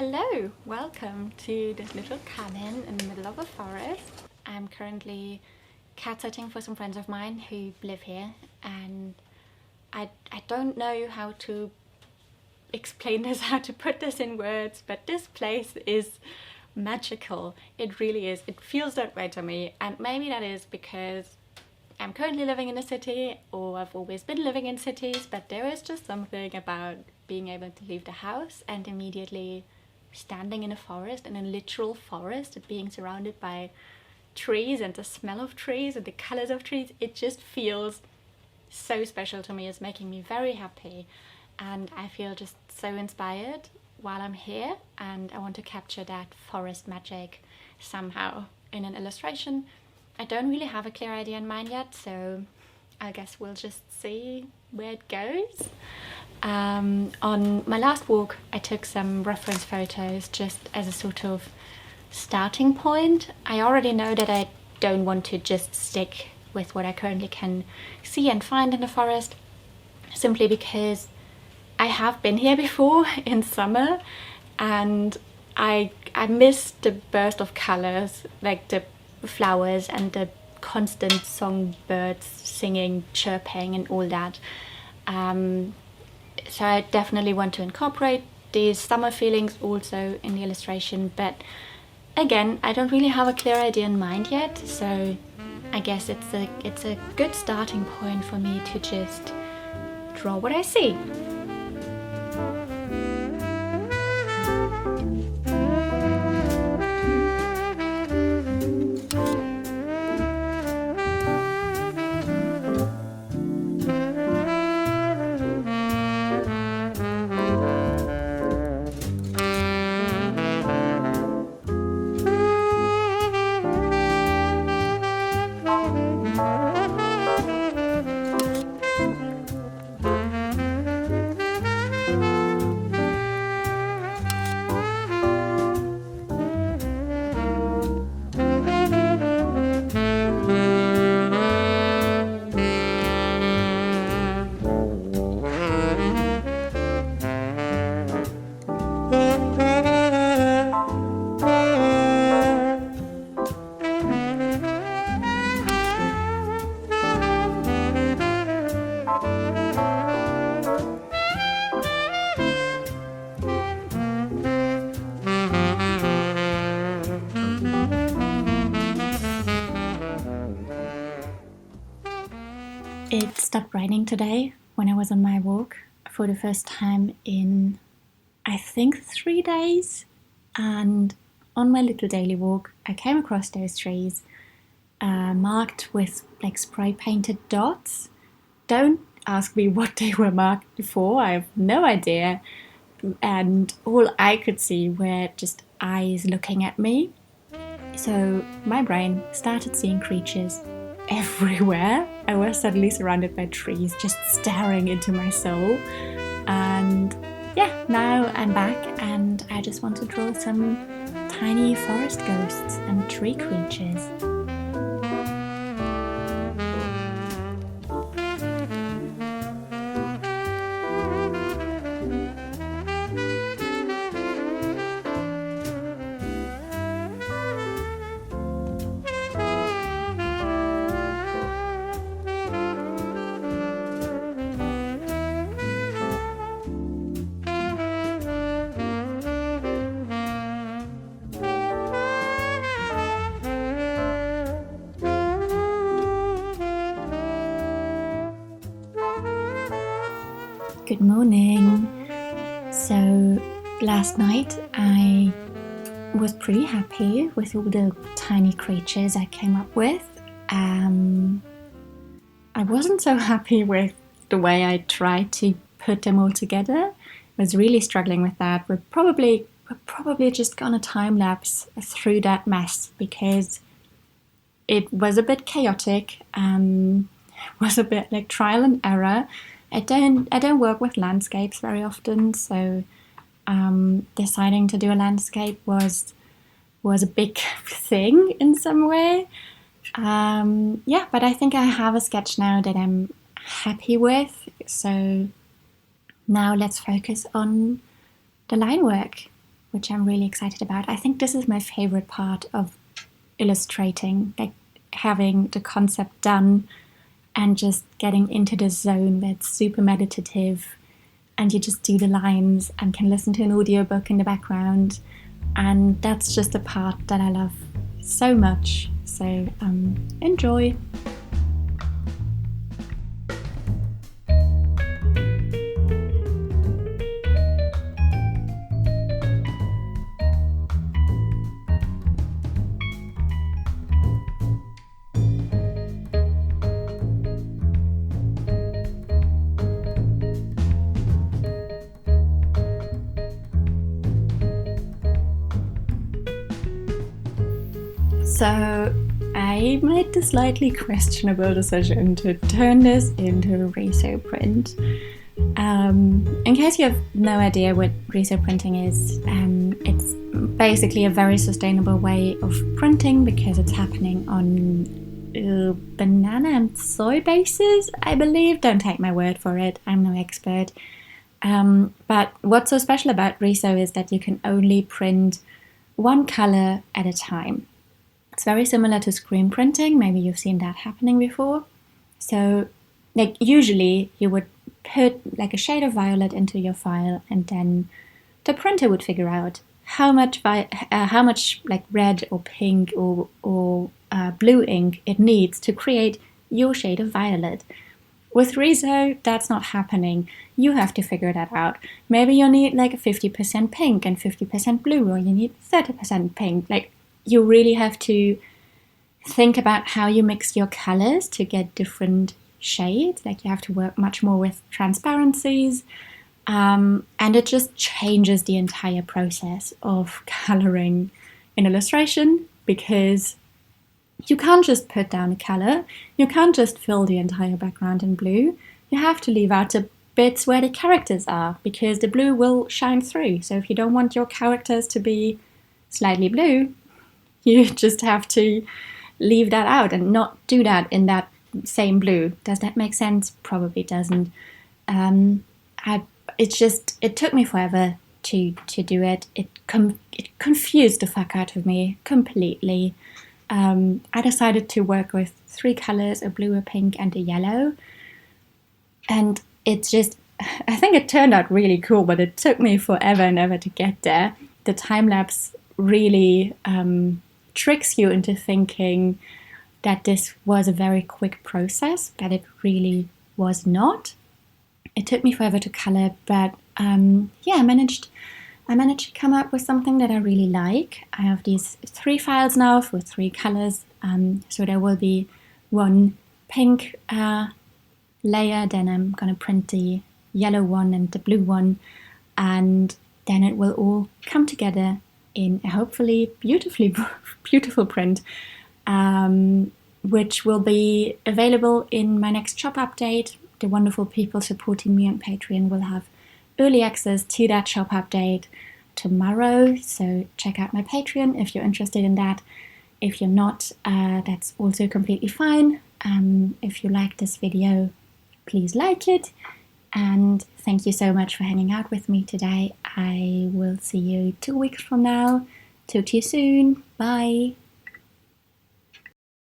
Hello, welcome to this little cabin in the middle of a forest. I'm currently cat sitting for some friends of mine who live here, and I don't know how to explain this, how to put this in words, but this place is magical. It really is. It feels that way to me, and maybe that is because I'm currently living in a city, or I've always been living in cities, but there is just something about being able to leave the house and immediately standing in a forest, in a literal forest, and being surrounded by trees and the smell of trees and the colors of trees. It just feels so special to me. It's making me very happy, and I feel just so inspired while I'm here, and I want to capture that forest magic somehow in an illustration. I don't really have a clear idea in mind yet, so I guess we'll just see where it goes. On my last walk, I took some reference photos just as a sort of starting point. I already know that I don't want to just stick with what I currently can see and find in the forest, simply because I have been here before in summer, and I miss the burst of colors, like the flowers and the constant songbirds singing, chirping and all that. So I definitely want to incorporate these summer feelings also in the illustration, but again, I don't really have a clear idea in mind yet, so I guess it's a good starting point for me to just draw what I see. It stopped raining today when I was on my walk for the first time in, I think, 3 days. And on my little daily walk, I came across those trees marked with like spray painted dots. Don't ask me what they were marked for, I have no idea. And all I could see were just eyes looking at me. So my brain started seeing creatures everywhere. I was suddenly surrounded by trees just staring into my soul, and yeah, now I'm back and I just want to draw some tiny forest ghosts and tree creatures. Good morning. So last night I was pretty happy with all the tiny creatures I came up with. I wasn't so happy with the way I tried to put them all together. I was really struggling with that. We're probably just gonna time lapse through that mess because it was a bit chaotic. Was a bit like trial and error. I don't work with landscapes very often, so deciding to do a landscape was a big thing in some way. Yeah, but I think I have a sketch now that I'm happy with. So now let's focus on the line work. which I'm really excited about. I think this is my favorite part of illustrating, like having the concept done and just getting into the zone that's super meditative, and you just do the lines and can listen to an audiobook in the background, and that's just a part that I love so much. So enjoy. So I made the slightly questionable decision to turn this into a riso print. In case you have no idea what riso printing is, it's basically a very sustainable way of printing because it's happening on banana and soy bases, I believe. Don't take my word for it, I'm no expert. But what's so special about riso is that you can only print one color at a time. It's very similar to screen printing. Maybe you've seen that happening before. So, like, usually you would put like a shade of violet into your file, and then the printer would figure out how much like red or pink or blue ink it needs to create your shade of violet. With riso, that's not happening. You have to figure that out. Maybe you need like a 50% pink and 50% blue, or you need 30% pink. Like, you really have to think about how you mix your colors to get different shades. Like, you have to work much more with transparencies, and it just changes the entire process of coloring in illustration, because you can't just put down a color, you can't just fill the entire background in blue. You have to leave out the bits where the characters are, because the blue will shine through. So if you don't want your characters to be slightly blue, you just have to leave that out and not do that in that same blue. Does that make sense? Probably doesn't. It took me forever to do it. It confused the fuck out of me completely. I decided to work with 3 colors, a blue, a pink, and a yellow. And it's just, I think it turned out really cool, but it took me forever and ever to get there. The time lapse really tricks you into thinking that this was a very quick process, but it really was not. It took me forever to color, but yeah, I managed to come up with something that I really like. I have these 3 files now with 3 colors, so there will be one pink layer, then I'm gonna print the yellow one and the blue one, and then it will all come together in a hopefully beautiful print, which will be available in my next shop update. The wonderful people supporting me on Patreon will have early access to that shop update tomorrow, so check out my Patreon if you're interested in that. If you're not, that's also completely fine. If you like this video, please like it, and thank you so much for hanging out with me today. I will see you 2 weeks from now. Talk to you soon. Bye.